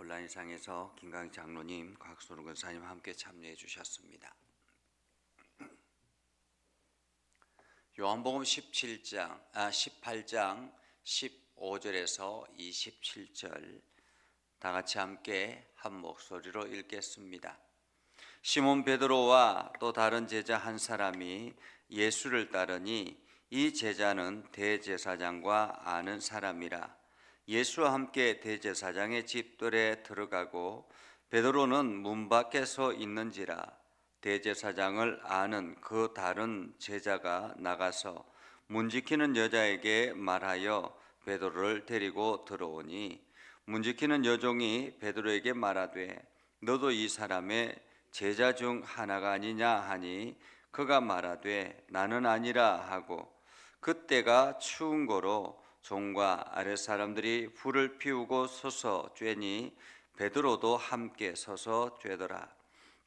온라인상에서 김강희 장로님, 곽소룡 권사님 함께 참여해 주셨습니다. 요한복음 18장 15절에서 27절 다 같이 함께 한 목소리로 읽겠습니다. 시몬 베드로와 또 다른 제자 한 사람이 예수를 따르니 이 제자는 대제사장과 아는 사람이라. 예수와 함께 대제사장의 집들에 들어가고 베드로는 문 밖에 서 있는지라. 대제사장을 아는 그 다른 제자가 나가서 문 지키는 여자에게 말하여 베드로를 데리고 들어오니, 문 지키는 여종이 베드로에게 말하되 너도 이 사람의 제자 중 하나가 아니냐 하니, 그가 말하되 나는 아니라 하고, 그때가 추운 거로 종과 아랫 사람들이 불을 피우고 서서 쬐니 베드로도 함께 서서 쬐더라.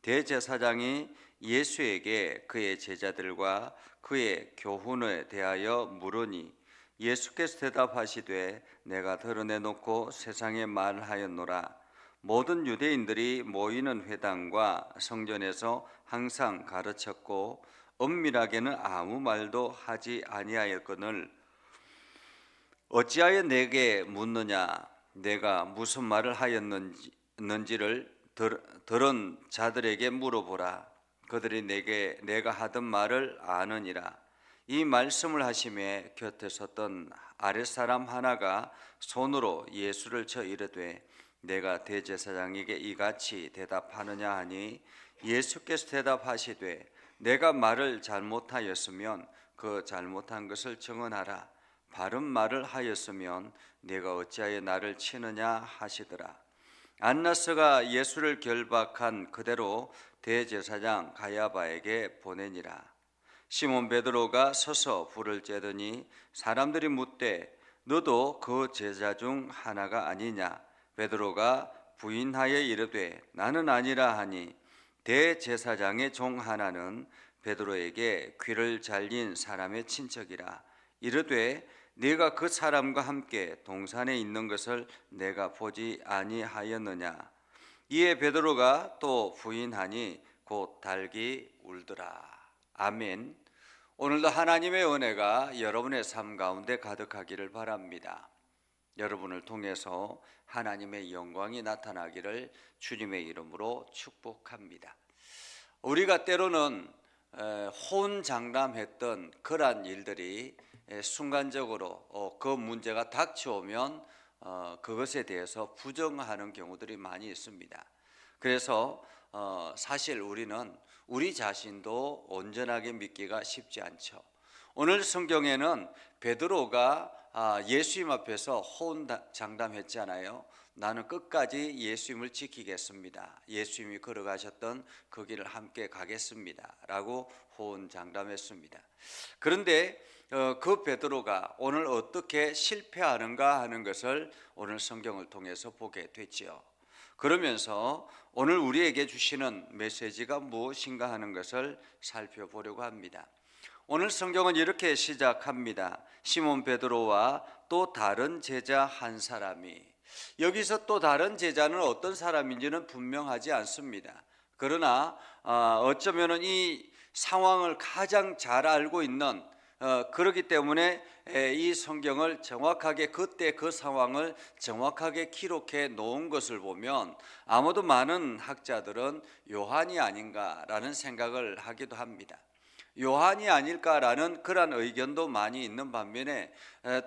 대제사장이 예수에게 그의 제자들과 그의 교훈에 대하여 물으니, 예수께서 대답하시되 내가 드러내놓고 세상에 말하였노라. 모든 유대인들이 모이는 회당과 성전에서 항상 가르쳤고 엄밀하게는 아무 말도 하지 아니하였거늘 어찌하여 내게 묻느냐. 내가 무슨 말을 하였는지를 들은 자들에게 물어보라. 그들이 내가 하던 말을 아느니라. 이 말씀을 하시매 곁에 섰던 아랫사람 하나가 손으로 예수를 쳐 이르되 내가 대제사장에게 이같이 대답하느냐 하니, 예수께서 대답하시되 내가 말을 잘못하였으면 그 잘못한 것을 증언하라. 바른 말을 하였으면 내가 어찌하여 나를 치느냐 하시더라. 안나스가 예수를 결박한 그대로 대제사장 가야바에게 보내니라. 시몬 베드로가 서서 불을 쬐더니 사람들이 묻되 너도 그 제자 중 하나가 아니냐. 베드로가 부인하여 이르되 나는 아니라 하니, 대제사장의 종 하나는 베드로에게 귀를 잘린 사람의 친척이라. 이르되 네가 그 사람과 함께 동산에 있는 것을 내가 보지 아니하였느냐. 이에 베드로가 또 부인하니 곧 달기 울더라. 아멘. 오늘도 하나님의 은혜가 여러분의 삶 가운데 가득하기를 바랍니다. 여러분을 통해서 하나님의 영광이 나타나기를 주님의 이름으로 축복합니다. 우리가 때로는 호언장담했던 그러한 일들이 순간적으로 그 문제가 닥쳐오면 그것에 대해서 부정하는 경우들이 많이 있습니다. 그래서 사실 우리는 우리 자신도 온전하게 믿기가 쉽지 않죠. 오늘 성경에는 베드로가 예수님 앞에서 호언장담했잖아요. 나는 끝까지 예수님을 지키겠습니다. 예수님이 걸어가셨던 그 길을 함께 가겠습니다 라고 호언장담했습니다. 그런데 그 베드로가 오늘 어떻게 실패하는가 하는 것을 오늘 성경을 통해서 보게 됐지요. 그러면서 오늘 우리에게 주시는 메시지가 무엇인가 하는 것을 살펴보려고 합니다. 오늘 성경은 이렇게 시작합니다. 시몬 베드로와 또 다른 제자 한 사람이. 여기서 또 다른 제자는 어떤 사람인지는 분명하지 않습니다. 그러나 어쩌면 이 상황을 가장 잘 알고 있는, 그렇기 때문에 이 성경을 정확하게 그때 그 상황을 정확하게 기록해 놓은 것을 보면 아무도 많은 학자들은 요한이 아닌가라는 생각을 하기도 합니다. 요한이 아닐까라는 그런 의견도 많이 있는 반면에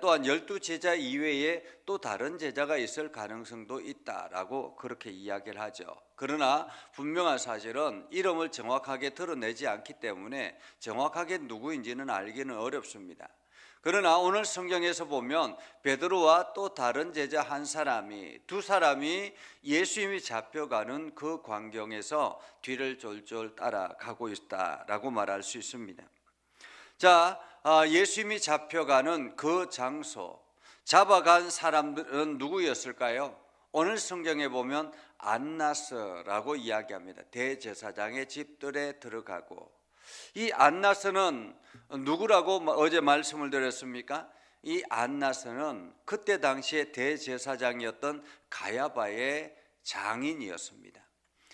또한 12제자 이외에 또 다른 제자가 있을 가능성도 있다라고 그렇게 이야기를 하죠. 그러나 분명한 사실은 이름을 정확하게 드러내지 않기 때문에 정확하게 누구인지는 알기는 어렵습니다. 그러나 오늘 성경에서 보면 베드로와 또 다른 제자 한 사람이, 두 사람이 예수님이 잡혀가는 그 광경에서 뒤를 쫄쫄 따라가고 있다라고 말할 수 있습니다. 자, 예수님이 잡혀가는 그 장소, 잡아간 사람들은 누구였을까요? 오늘 성경에 보면 안나스라고 이야기합니다. 대제사장의 집들에 들어가고, 이 안나스는 누구라고 어제 말씀을 드렸습니까? 이 안나스는 그때 당시에 대제사장이었던 가야바의 장인이었습니다.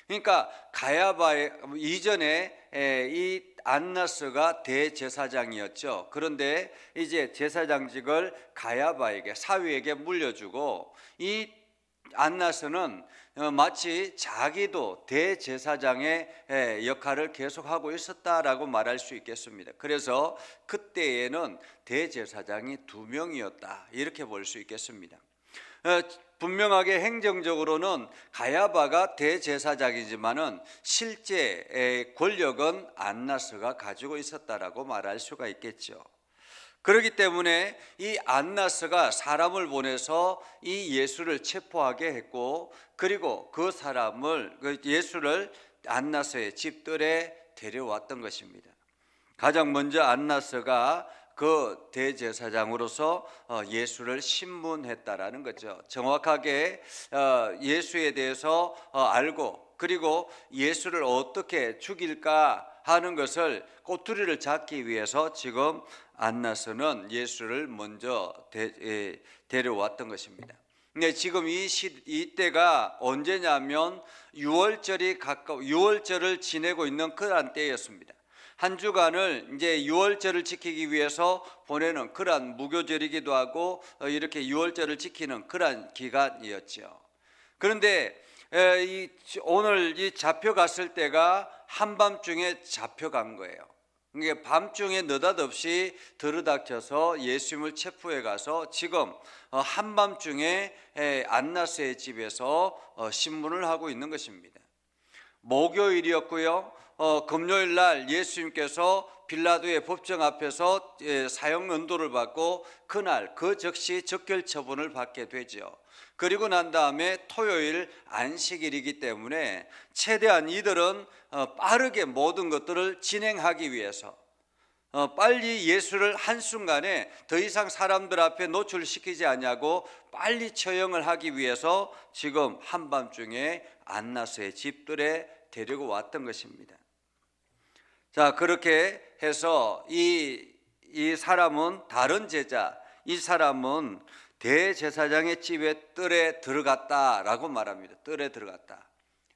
그러니까 가야바의 이전에 이 안나스가 대제사장이었죠. 그런데 이제 제사장직을 가야바에게, 사위에게 물려주고, 이 안나스는 마치 자기도 대제사장의 역할을 계속하고 있었다라고 말할 수 있겠습니다. 그래서 그때에는 대제사장이 2명이었다, 이렇게 볼 수 있겠습니다. 분명하게 행정적으로는 가야바가 대제사장이지만은 실제 권력은 안나스가 가지고 있었다라고 말할 수가 있겠죠. 그렇기 때문에 이 안나스가 사람을 보내서 이 예수를 체포하게 했고, 그리고 그 사람을, 그 예수를 안나스의 집들에 데려왔던 것입니다. 가장 먼저 안나스가 그 대제사장으로서 예수를 신문했다라는 거죠. 정확하게 예수에 대해서 알고, 그리고 예수를 어떻게 죽일까 하는 것을 꼬투리를 잡기 위해서 지금 안나스는 예수를 먼저 데려왔던 것입니다. 근데 지금 이때가 언제냐면 6월절을 지내고 있는 그러한 때였습니다. 한 주간을 이제 6월절을 지키기 위해서 보내는 그러한 무교절이기도 하고, 이렇게 6월절을 지키는 그러한 기간이었죠. 그런데 오늘 이 잡혀갔을 때가 한밤중에 잡혀간 거예요. 이게 밤중에 느닷없이 들이닥쳐서 예수님을 체포해 가서 지금 한밤중에 안나스의 집에서 신문을 하고 있는 것입니다. 목요일이었고요. 금요일 날 예수님께서 빌라도의 법정 앞에서 사형 연도를 받고 그날 그 즉시 적결 처분을 받게 되죠. 그리고 난 다음에 토요일 안식일이기 때문에 최대한 이들은 빠르게 모든 것들을 진행하기 위해서 빨리 예수를 한순간에 더 이상 사람들 앞에 노출시키지 않냐고 빨리 처형을 하기 위해서 지금 한밤중에 안나스의 집들에 데리고 왔던 것입니다. 자, 그렇게 해서 이 사람은 다른 제자, 이 사람은 대제사장의 집에 뜰에 들어갔다라고 말합니다. 뜰에 들어갔다.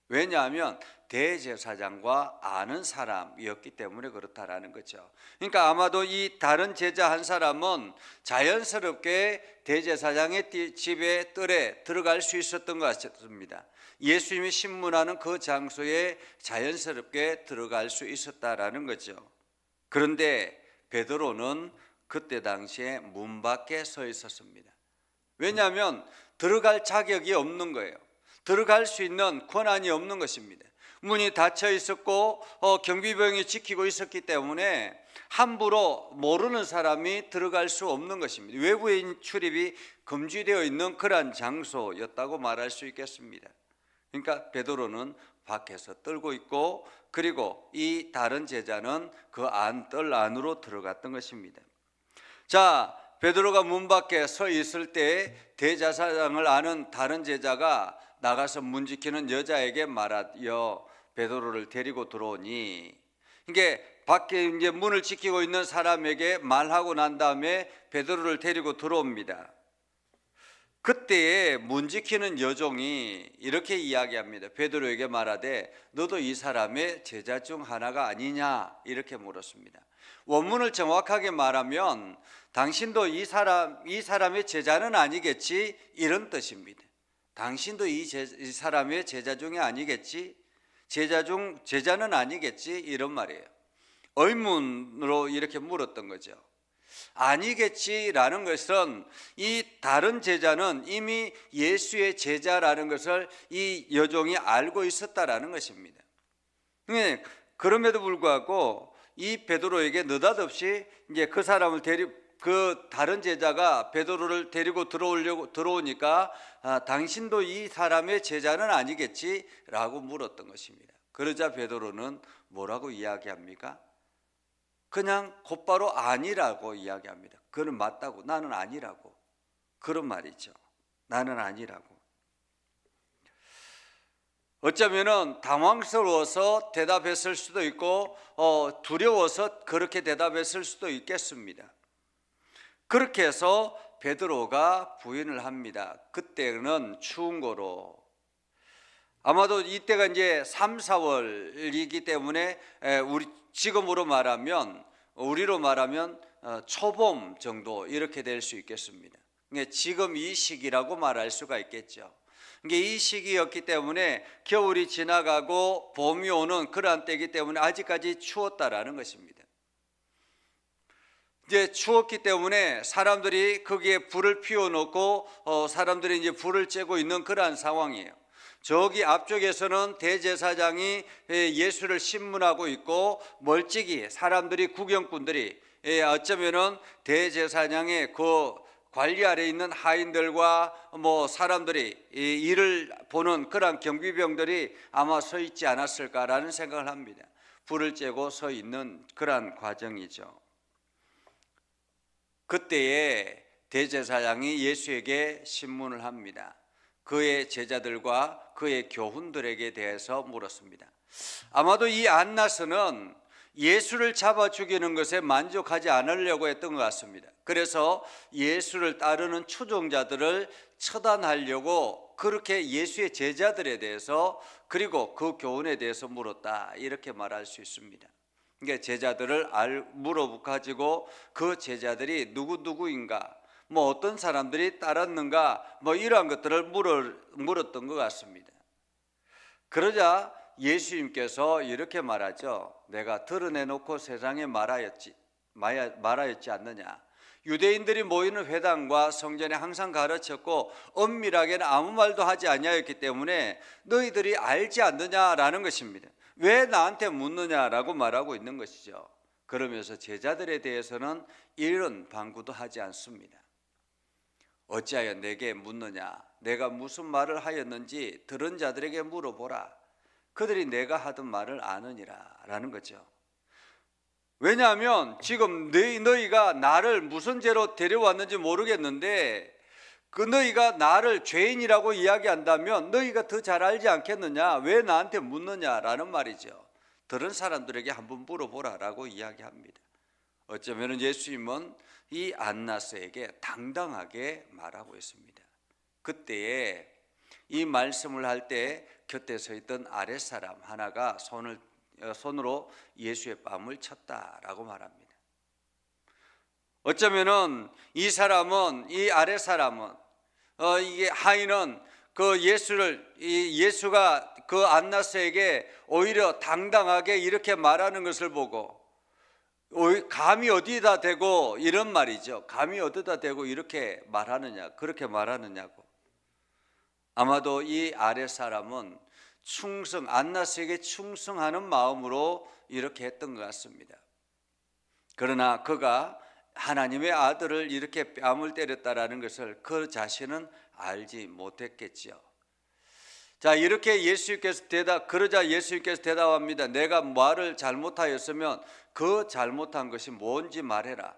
왜냐하면 대제사장과 아는 사람이었기 때문에 그렇다라는 거죠. 그러니까 아마도 이 다른 제자 한 사람은 자연스럽게 대제사장의 집에 뜰에 들어갈 수 있었던 것 같습니다. 예수님이 신문하는 그 장소에 자연스럽게 들어갈 수 있었다라는 거죠. 그런데 베드로는 그때 당시에 문 밖에 서 있었습니다. 왜냐하면 들어갈 자격이 없는 거예요. 들어갈 수 있는 권한이 없는 것입니다. 문이 닫혀 있었고 경비병이 지키고 있었기 때문에 함부로 모르는 사람이 들어갈 수 없는 것입니다. 외부인 출입이 금지되어 있는 그러한 장소였다고 말할 수 있겠습니다. 그러니까 베드로는 밖에서 떨고 있고, 그리고 이 다른 제자는 그 뜰 안으로 들어갔던 것입니다. 자, 베드로가 문 밖에 서 있을 때 대제사장을 아는 다른 제자가 나가서 문 지키는 여자에게 말하여 베드로를 데리고 들어오니, 이게 밖에 이제 문을 지키고 있는 사람에게 말하고 난 다음에 베드로를 데리고 들어옵니다. 그때에 문 지키는 여종이 이렇게 이야기합니다. 베드로에게 말하되 너도 이 사람의 제자 중 하나가 아니냐, 이렇게 물었습니다. 원문을 정확하게 말하면 당신도 이 사람의 제자는 아니겠지, 이런 뜻입니다. 당신도 이 사람의 제자 중에 아니겠지, 제자는 아니겠지, 이런 말이에요. 의문으로 이렇게 물었던 거죠. 아니겠지라는 것은 이 다른 제자는 이미 예수의 제자라는 것을 이 여종이 알고 있었다라는 것입니다. 그럼에도 불구하고 이 베드로에게 느닷없이 이제 그 다른 제자가 베드로를 데리고 들어오니까 당신도 이 사람의 제자는 아니겠지라고 물었던 것입니다. 그러자 베드로는 뭐라고 이야기합니까? 그냥 곧바로 아니라고 이야기합니다. 그는 맞다고, 나는 아니라고, 그런 말이죠. 나는 아니라고. 어쩌면은 당황스러워서 대답했을 수도 있고 두려워서 그렇게 대답했을 수도 있겠습니다. 그렇게 해서 베드로가 부인을 합니다. 그때는 추운 거로. 아마도 이때가 이제 3, 4월이기 때문에 우리로 말하면 초봄 정도 이렇게 될 수 있겠습니다. 지금 이 시기라고 말할 수가 있겠죠. 이 시기였기 때문에 겨울이 지나가고 봄이 오는 그러한 때이기 때문에 아직까지 추웠다라는 것입니다. 이제 추웠기 때문에 사람들이 거기에 불을 피워놓고 사람들이 이제 불을 쬐고 있는 그러한 상황이에요. 저기 앞쪽에서는 대제사장이 예수를 신문하고 있고 멀찍이 사람들이 구경꾼들이 어쩌면은 대제사장의 그 관리 아래 있는 하인들과 사람들이 일을 보는 그런 경비병들이 아마 서 있지 않았을까라는 생각을 합니다. 불을 쬐고 서 있는 그런 과정이죠. 그때에 대제사장이 예수에게 신문을 합니다. 그의 제자들과 그의 교훈들에게 대해서 물었습니다. 아마도 이 안나스는 예수를 잡아 죽이는 것에 만족하지 않으려고 했던 것 같습니다. 그래서 예수를 따르는 추종자들을 처단하려고 그렇게 예수의 제자들에 대해서 그리고 그 교훈에 대해서 물었다, 이렇게 말할 수 있습니다. 그러니까 제자들을 물어가지고 그 제자들이 누구인가, 어떤 사람들이 따랐는가, 이러한 것들을 물었던 것 같습니다. 그러자 예수님께서 이렇게 말하죠. 내가 드러내놓고 세상에 말하였지 않느냐. 유대인들이 모이는 회당과 성전에 항상 가르쳤고 엄밀하게는 아무 말도 하지 아니하였기 때문에 너희들이 알지 않느냐라는 것입니다. 왜 나한테 묻느냐라고 말하고 있는 것이죠. 그러면서 제자들에 대해서는 이런 방구도 하지 않습니다. 어찌하여 내게 묻느냐. 내가 무슨 말을 하였는지 들은 자들에게 물어보라. 그들이 내가 하던 말을 아느니라 라는 거죠. 왜냐하면 지금 너희가 나를 무슨 죄로 데려왔는지 모르겠는데 그 너희가 나를 죄인이라고 이야기한다면 너희가 더 잘 알지 않겠느냐. 왜 나한테 묻느냐라는 말이죠. 들은 사람들에게 한번 물어보라라고 이야기합니다. 어쩌면 예수님은 이 안나스에게 당당하게 말하고 있습니다. 그때에 이 말씀을 할 때 곁에 서 있던 아랫사람 하나가 손으로 예수의 뺨을 쳤다라고 말합니다. 어쩌면은 이 아랫사람은 이게 하인은 예수가 그 안나스에게 오히려 당당하게 이렇게 말하는 것을 보고 감히 어디다 대고 이런 말이죠. 감히 어디다 대고 이렇게 말하느냐, 그렇게 말하느냐고. 아마도 이 아랫사람은 안나스에게 충성하는 마음으로 이렇게 했던 것 같습니다. 그러나 그가 하나님의 아들을 이렇게 뺨을 때렸다라는 것을 그 자신은 알지 못했겠지요. 자, 이렇게 그러자 예수님께서 대답합니다. 내가 말을 잘못하였으면 그 잘못한 것이 뭔지 말해라.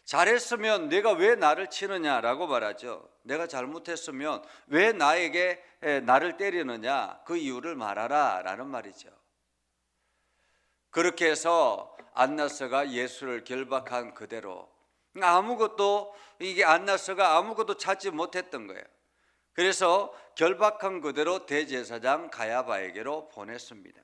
잘했으면 내가 왜 나를 치느냐라고 말하죠. 내가 잘못했으면 왜 나를 때리느냐, 그 이유를 말하라 라는 말이죠. 그렇게 해서 안나스가 예수를 결박한 그대로 안나스가 아무것도 찾지 못했던 거예요. 그래서 결박한 그대로 대제사장 가야바에게로 보냈습니다.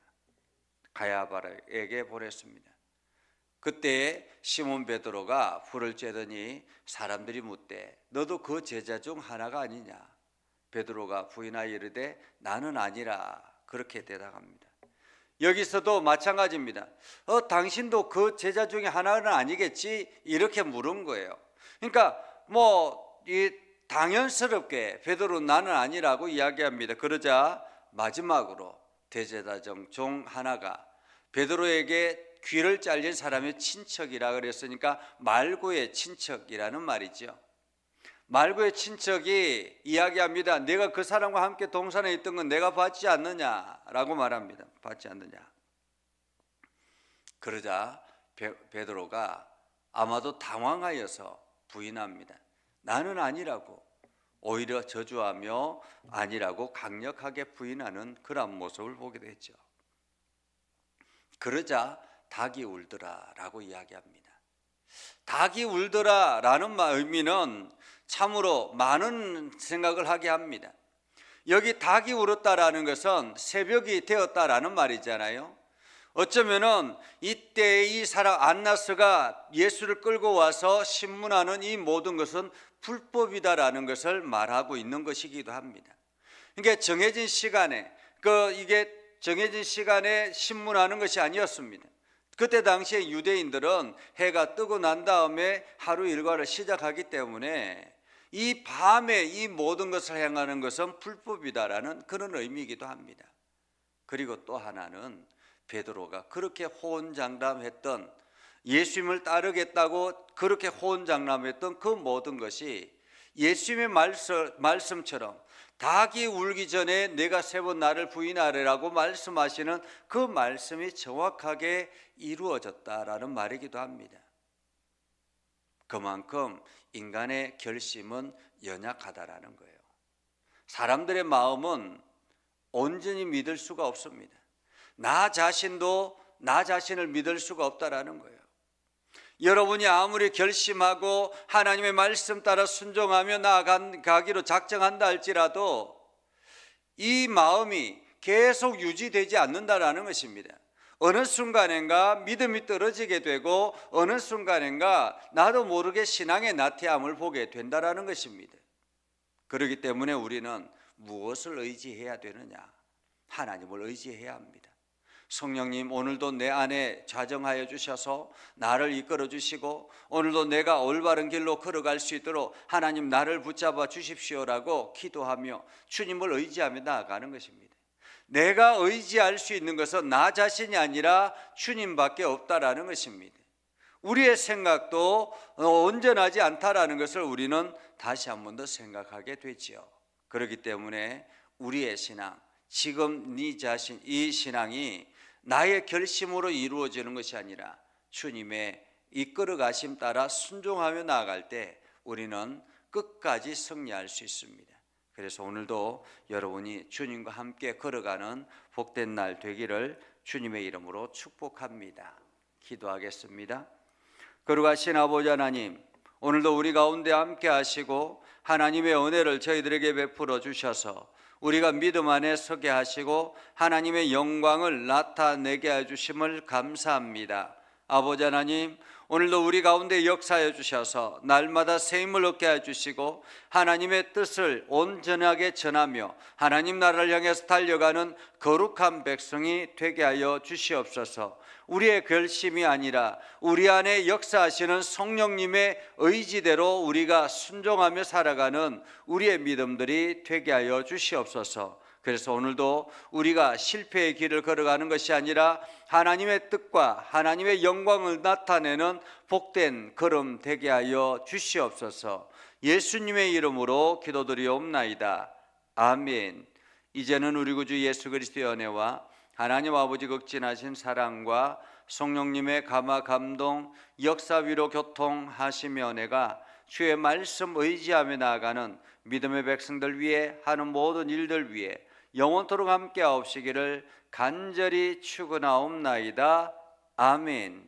그때 시몬 베드로가 불을 쬐더니 사람들이 묻되 너도 그 제자 중 하나가 아니냐. 베드로가 부인하여 이르되 나는 아니라, 그렇게 대답합니다. 여기서도 마찬가지입니다. 당신도 그 제자 중에 하나는 아니겠지, 이렇게 물은 거예요. 그러니까 당연스럽게 베드로는 나는 아니라고 이야기합니다. 그러자 마지막으로 대제사장 중 하나가 베드로에게 귀를 잘린 사람의 친척이라 그랬으니까 말고의 친척이라는 말이죠. 말고의 친척이 이야기합니다. 내가 그 사람과 함께 동산에 있던 건 내가 봤지 않느냐라고 말합니다. 봤지 않느냐. 그러자 베드로가 아마도 당황하여서 부인합니다. 나는 아니라고. 오히려 저주하며 아니라고 강력하게 부인하는 그런 모습을 보게 되죠. 그러자 닭이 울더라라고 이야기합니다. 닭이 울더라라는 의미는 참으로 많은 생각을 하게 합니다. 여기 닭이 울었다라는 것은 새벽이 되었다라는 말이잖아요. 어쩌면은 이때 이 사람 안나스가 예수를 끌고 와서 신문하는 이 모든 것은 불법이다라는 것을 말하고 있는 것이기도 합니다. 그러니까 정해진 시간에 이게 정해진 시간에 신문하는 것이 아니었습니다. 그때 당시에 유대인들은 해가 뜨고 난 다음에 하루 일과를 시작하기 때문에 이 밤에 이 모든 것을 행하는 것은 불법이다라는 그런 의미이기도 합니다. 그리고 또 하나는 베드로가 그렇게 호언장담했던, 예수님을 따르겠다고 그렇게 호언장담했던 그 모든 것이 예수님의 말씀처럼 닭이 울기 전에 내가 세 번 나를 부인하리라고 말씀하시는 그 말씀이 정확하게 이루어졌다라는 말이기도 합니다. 그만큼 인간의 결심은 연약하다라는 거예요. 사람들의 마음은 온전히 믿을 수가 없습니다. 나 자신도 나 자신을 믿을 수가 없다라는 거예요. 여러분이 아무리 결심하고 하나님의 말씀 따라 순종하며 나아가기로 작정한다 할지라도 이 마음이 계속 유지되지 않는다라는 것입니다. 어느 순간인가 믿음이 떨어지게 되고 어느 순간인가 나도 모르게 신앙의 나태함을 보게 된다라는 것입니다. 그렇기 때문에 우리는 무엇을 의지해야 되느냐? 하나님을 의지해야 합니다. 성령님, 오늘도 내 안에 좌정하여 주셔서 나를 이끌어 주시고 오늘도 내가 올바른 길로 걸어갈 수 있도록 하나님 나를 붙잡아 주십시오라고 기도하며 주님을 의지하며 나아가는 것입니다. 내가 의지할 수 있는 것은 나 자신이 아니라 주님밖에 없다라는 것입니다. 우리의 생각도 온전하지 않다라는 것을 우리는 다시 한 번 더 생각하게 되지요. 그렇기 때문에 우리의 신앙, 지금 네 자신, 이 신앙이 나의 결심으로 이루어지는 것이 아니라 주님의 이끌어 가심 따라 순종하며 나아갈 때 우리는 끝까지 승리할 수 있습니다. 그래서 오늘도 여러분이 주님과 함께 걸어가는 복된 날 되기를 주님의 이름으로 축복합니다. 기도하겠습니다. 거룩하신 아버지 하나님, 오늘도 우리 가운데 함께 하시고 하나님의 은혜를 저희들에게 베풀어 주셔서 우리가 믿음 안에 서게 하시고 하나님의 영광을 나타내게 해주심을 감사합니다. 아버지 하나님, 오늘도 우리 가운데 역사해 주셔서 날마다 새 힘을 얻게 해주시고 하나님의 뜻을 온전하게 전하며 하나님 나라를 향해서 달려가는 거룩한 백성이 되게 하여 주시옵소서. 우리의 결심이 아니라 우리 안에 역사하시는 성령님의 의지대로 우리가 순종하며 살아가는 우리의 믿음들이 되게 하여 주시옵소서. 그래서 오늘도 우리가 실패의 길을 걸어가는 것이 아니라 하나님의 뜻과 하나님의 영광을 나타내는 복된 걸음 되게 하여 주시옵소서. 예수님의 이름으로 기도드리옵나이다. 아멘. 이제는 우리 구주 예수 그리스도의 은혜와 하나님 아버지 극진하신 사랑과 성령님의 감화 감동 역사 위로 교통하시며 은혜가 주의 말씀 의지하며 나아가는 믿음의 백성들 위해 하는 모든 일들 위해 영원토록 함께 하옵시기를 간절히 축원하옵나이다. 아멘.